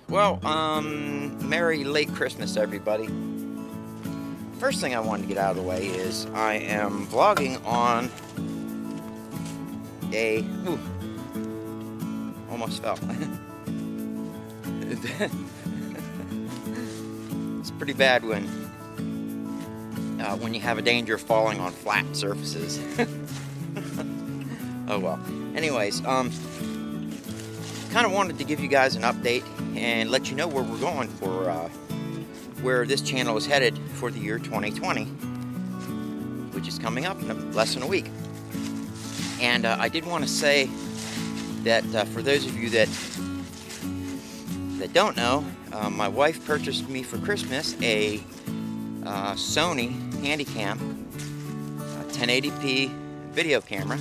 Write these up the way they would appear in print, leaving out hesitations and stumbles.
Well, Merry late Christmas, everybody. First thing I wanted to get out of the way is I am vlogging on a... Ooh, almost fell. It's pretty bad when you have a danger of falling on flat surfaces. Oh well. Anyways, kind of wanted to give you guys an update and let you know where we're going for where this channel is headed for the year 2020, which is coming up in less than a week. And I did want to say that for those of you that don't know, my wife purchased me for Christmas a Sony Handycam 1080p video camera.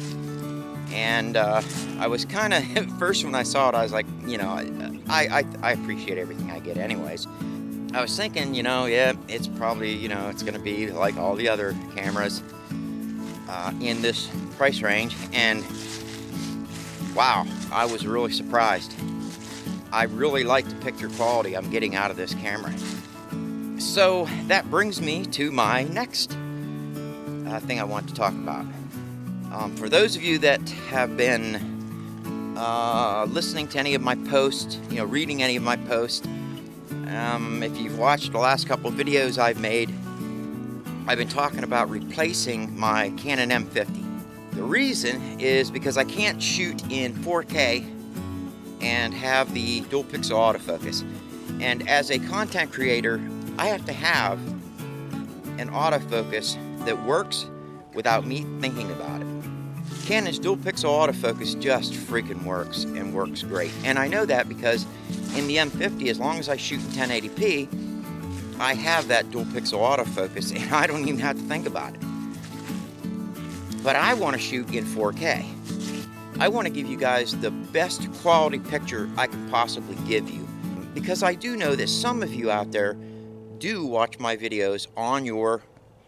And I was kind of, at first when I saw it, I was like, you know, I appreciate everything I get anyways. I was thinking, you know, yeah, it's probably, you know, it's going to be like all the other cameras in this price range. And wow, I was really surprised. I really like the picture quality I'm getting out of this camera. So that brings me to my next thing I want to talk about. For those of you that have been listening to any of my posts, you know, reading any of my posts, if you've watched the last couple of videos I've made, I've been talking about replacing my Canon M50. The reason is because I can't shoot in 4K and have the dual pixel autofocus. And as a content creator, I have to have an autofocus that works without me thinking about it. Canon's dual pixel autofocus just freaking works, and works great. And I know that because in the M50, as long as I shoot in 1080p, I have that dual pixel autofocus and I don't even have to think about it. But I want to shoot in 4K. I want to give you guys the best quality picture I can possibly give you, because I do know that some of you out there do watch my videos on your,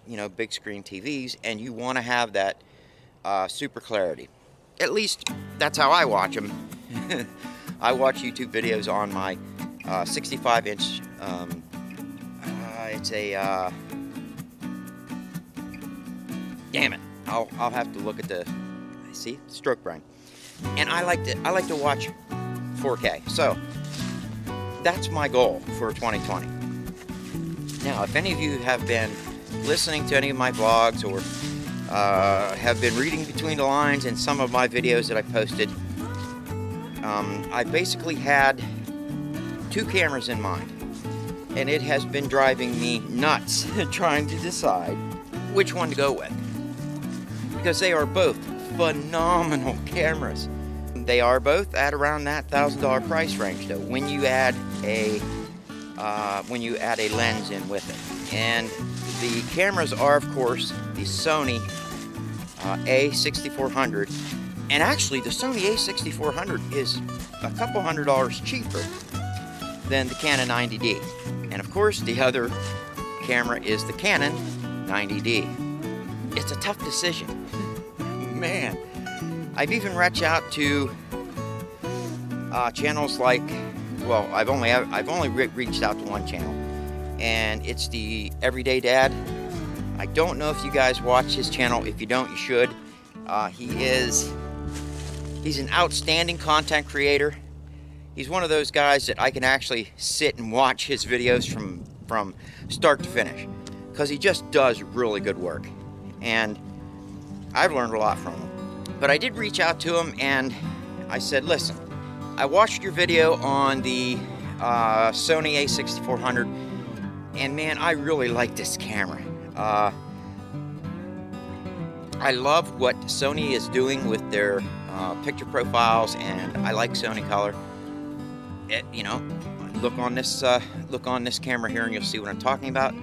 you know, big screen TVs, and you want to have that super clarity. At least that's how I watch them. I watch YouTube videos on my 65-inch. It's a. Damn it! I'll have to look at the. See, stroke brain. And I like to watch 4K. So that's my goal for 2020. Now, if any of you have been listening to any of my vlogs or have been reading between the lines in some of my videos that I posted, I basically had two cameras in mind, and it has been driving me nuts trying to decide which one to go with, because they are both phenomenal cameras. They are both at around that $1,000 price range, though, when you add a lens in with it. And the cameras are, of course, the Sony A6400, and actually the Sony A6400 is a couple $100 cheaper than the Canon 90D. And of course, the other camera is the Canon 90D. It's a tough decision. Man, I've even reached out to channels like, well, I've only reached out to one channel, and it's the Everyday Dad. I don't know if you guys watch his channel. If you don't, you should. He's an outstanding content creator. He's one of those guys that I can actually sit and watch his videos from start to finish, because he just does really good work, and I've learned a lot from him. But I did reach out to him and I said, listen, I watched your video on the Sony A6400, and man, I really like this camera. I love what Sony is doing with their picture profiles, and I like Sony color. You know, look on this camera here and you'll see what I'm talking about.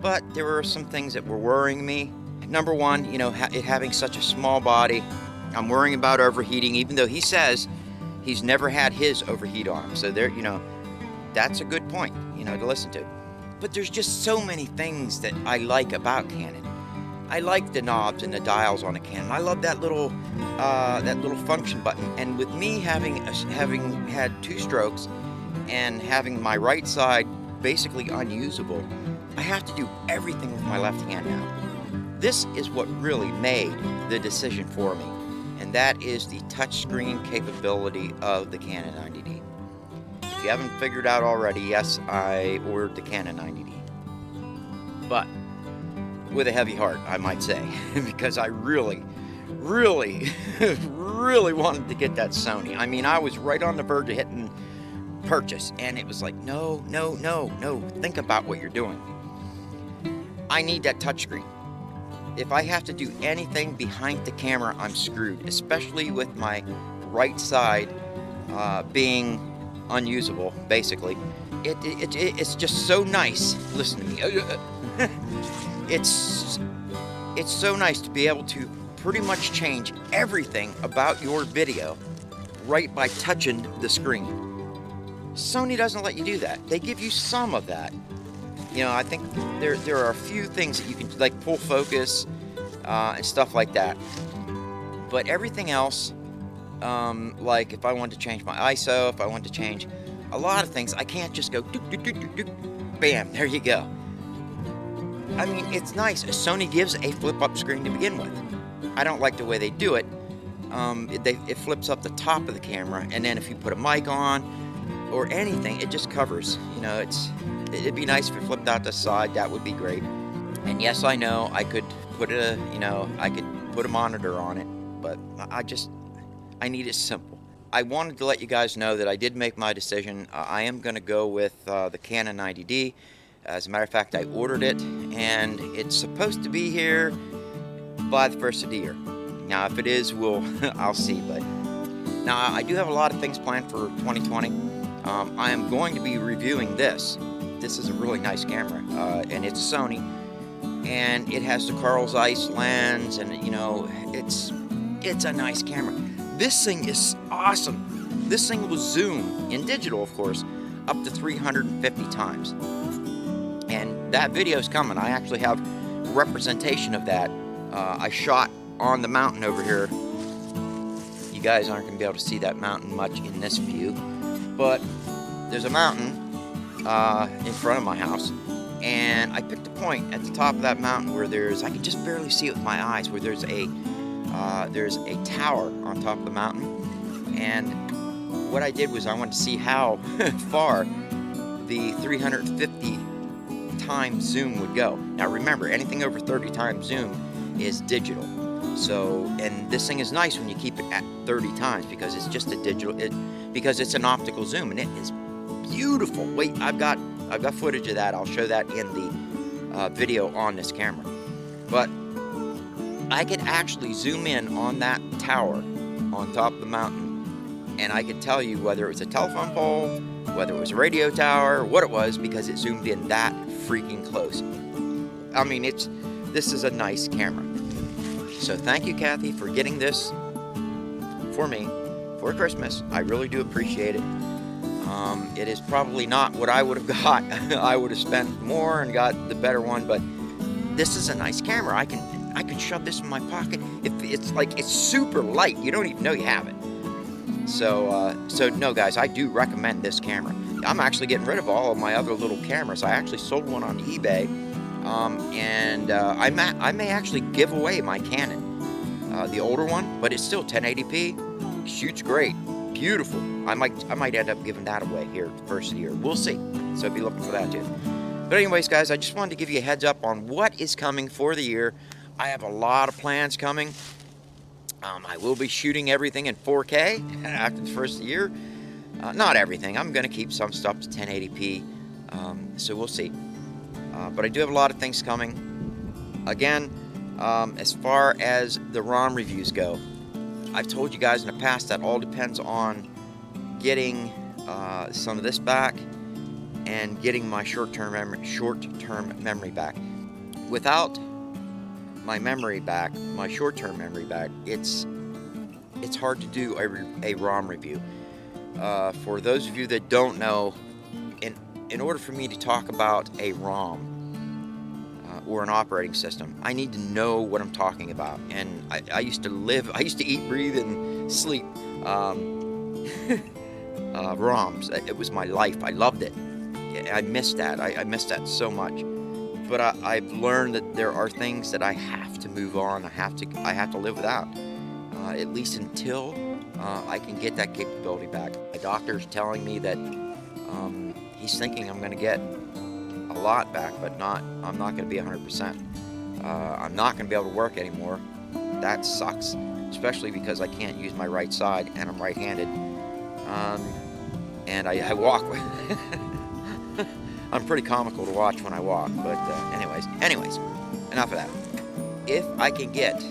But there were some things that were worrying me. Number one, you know, it having such a small body, I'm worrying about overheating, even though he says he's never had his overheat on him. So there, you know, that's a good point, you know, to listen to. But there's just so many things that I like about Canon. I like the knobs and the dials on a Canon. I love that little function button. And with me having had 2 strokes and having my right side basically unusable, I have to do everything with my left hand now. This is what really made the decision for me, and that is the touchscreen capability of the Canon 90D. If you haven't figured out already, yes, I ordered the Canon 90D. But with a heavy heart, I might say, because I really wanted to get that Sony. I mean, I was right on the verge of hitting purchase, and it was like, no, think about what you're doing. I need that touchscreen. If I have to do anything behind the camera, I'm screwed, especially with my right side being unusable, basically. It's just so nice. Listen to me. It's so nice to be able to pretty much change everything about your video right by touching the screen. Sony doesn't let you do that. They give you some of that. You know, I think there are a few things that you can, like, pull focus and stuff like that. But everything else, like if I want to change my ISO, if I want to change a lot of things, I can't just go bam, there you go. I mean, it's nice. Sony gives a flip-up screen to begin with. I don't like the way they do it. It flips up the top of the camera, and then if you put a mic on or anything, it just covers. You know, it'd be nice if it flipped out the side. That would be great. And yes, I know I could put a monitor on it, but I need it simple. I wanted to let you guys know that I did make my decision. I am going to go with the Canon 90D. As a matter of fact, I ordered it, and it's supposed to be here by the first of the year. Now, if it is, I'll see. But now, I do have a lot of things planned for 2020. I am going to be reviewing this. This is a really nice camera, and it's Sony, and it has the Carl Zeiss lens, and you know, it's a nice camera. This thing is awesome. This thing will zoom in digital, of course, up to 350 times. And that video is coming. I actually have representation of that. I shot on the mountain over here. You guys aren't going to be able to see that mountain much in this view, but there's a mountain in front of my house, and I picked a point at the top of that mountain where I can just barely see it with my eyes, where there's a tower on top of the mountain. And what I did was I wanted to see how far the 350 times zoom would go. Now remember, anything over 30 times zoom is digital. So, and this thing is nice when you keep it at 30 times because it's just a digital, because it's an optical zoom, and it is beautiful. Wait, I've got footage of that. I'll show that in the video on this camera. But I could actually zoom in on that tower on top of the mountain, and I could tell you whether it was a telephone pole, whether it was a radio tower, what it was, because it zoomed in that freaking close. I mean, this is a nice camera. So thank you, Kathy, for getting this for me for Christmas. I really do appreciate it. It is probably not what I would have got. I would have spent more and got the better one, but this is a nice camera. I can shove this in my pocket. It's super light. You don't even know you have it. So no, guys, I do recommend this camera. I'm actually getting rid of all of my other little cameras. I actually sold one on eBay, and I may actually give away my Canon, the older one, but it's still 1080p. Shoots great, beautiful. I might end up giving that away here the first of the year. We'll see. So be looking for that too. But anyways, guys, I just wanted to give you a heads up on what is coming for the year. I have a lot of plans coming. I will be shooting everything in 4K after the first of the year. Not everything. I'm going to keep some stuff to 1080p. So we'll see. But I do have a lot of things coming. Again, as far as the ROM reviews go, I've told you guys in the past that all depends on getting some of this back and getting my short-term memory back. Without my memory back, my short-term memory back, it's hard to do a ROM review. For those of you that don't know, in order for me to talk about a ROM, or an operating system. I need to know what I'm talking about. And I used to eat, breathe, and sleep ROMs. It was my life. I loved it. I missed that. I missed that so much. But I've learned that there are things that I have to move on. I have to live without, at least until I can get that capability back. My doctor's telling me that he's thinking I'm going to get a lot back, but I'm not going to be 100%. I'm not going to be able to work anymore. That sucks, especially because I can't use my right side and I'm right-handed. And I walk. I'm pretty comical to watch when I walk, but anyways, enough of that. If I can get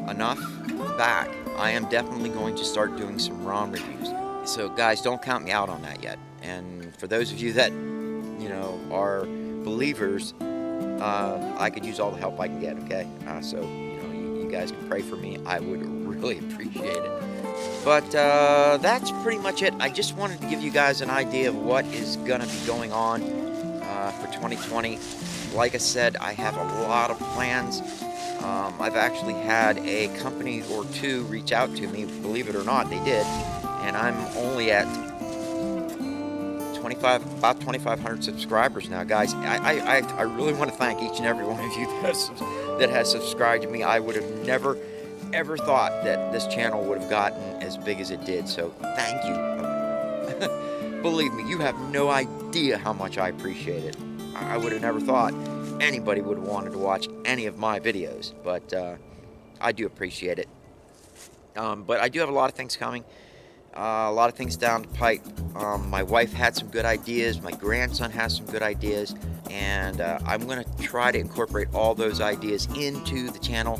enough back, I am definitely going to start doing some ROM reviews. So guys, don't count me out on that yet. And for those of you that, are believers, I could use all the help I can get, okay? So, you guys can pray for me. I would really appreciate it. But that's pretty much it. I just wanted to give you guys an idea of what is going to be going on for 2020. Like I said, I have a lot of plans. I've actually had a company or two reach out to me, believe it or not, they did. And I'm only at about 2,500 subscribers now, guys. I really want to thank each and every one of you that has subscribed to me. I would have never ever thought that this channel would have gotten as big as it did, so thank you. Believe me, you have no idea how much I appreciate it. I would have never thought anybody would have wanted to watch any of my videos, but I do appreciate it. But I do have a lot of things coming, a lot of things down the pipe. My wife had some good ideas, my grandson has some good ideas, and I'm going to try to incorporate all those ideas into the channel.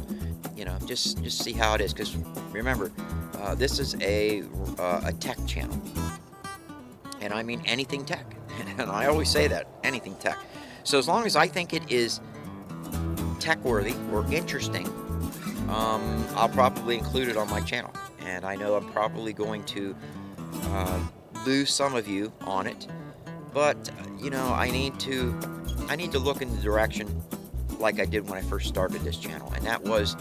Just see how it is, because remember, this is a tech channel, and I mean anything tech, and I always say that, anything tech. So as long as I think it is tech-worthy or interesting, I'll probably include it on my channel, and I know I'm probably going to lose some of you on it, but I need to look in the direction like I did when I first started this channel, and that was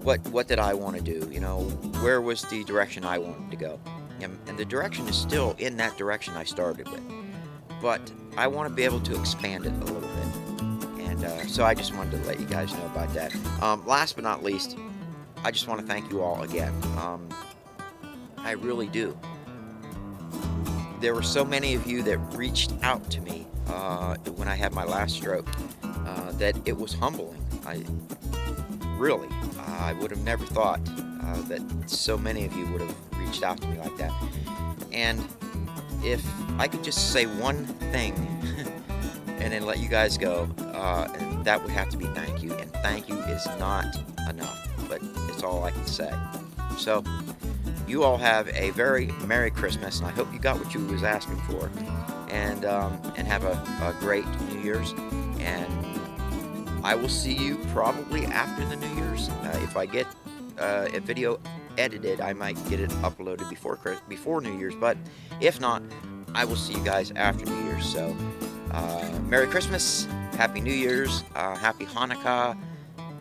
what did I want to do? Where was the direction I wanted to go? And the direction is still in that direction I started with, but I want to be able to expand it a little bit, and so I just wanted to let you guys know about that. Last but not least, I just want to thank you all again. I really do. There were so many of you that reached out to me when I had my last stroke that it was humbling. I would have never thought that so many of you would have reached out to me like that. And if I could just say one thing and then let you guys go, and that would have to be thank you. And thank you is not enough, but it's all I can say. So you all have a very Merry Christmas, and I hope you got what you was asking for, and have a great New Year's, and I will see you probably after the New Year's. If I get a video edited, I might get it uploaded before New Year's, but if not, I will see you guys after New Year's. So Merry Christmas, Happy New Year's, Happy Hanukkah,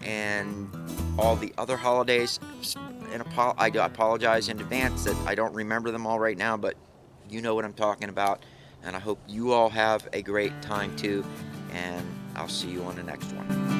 and all the other holidays. And I apologize in advance that I don't remember them all right now, but you know what I'm talking about, and I hope you all have a great time too, and I'll see you on the next one.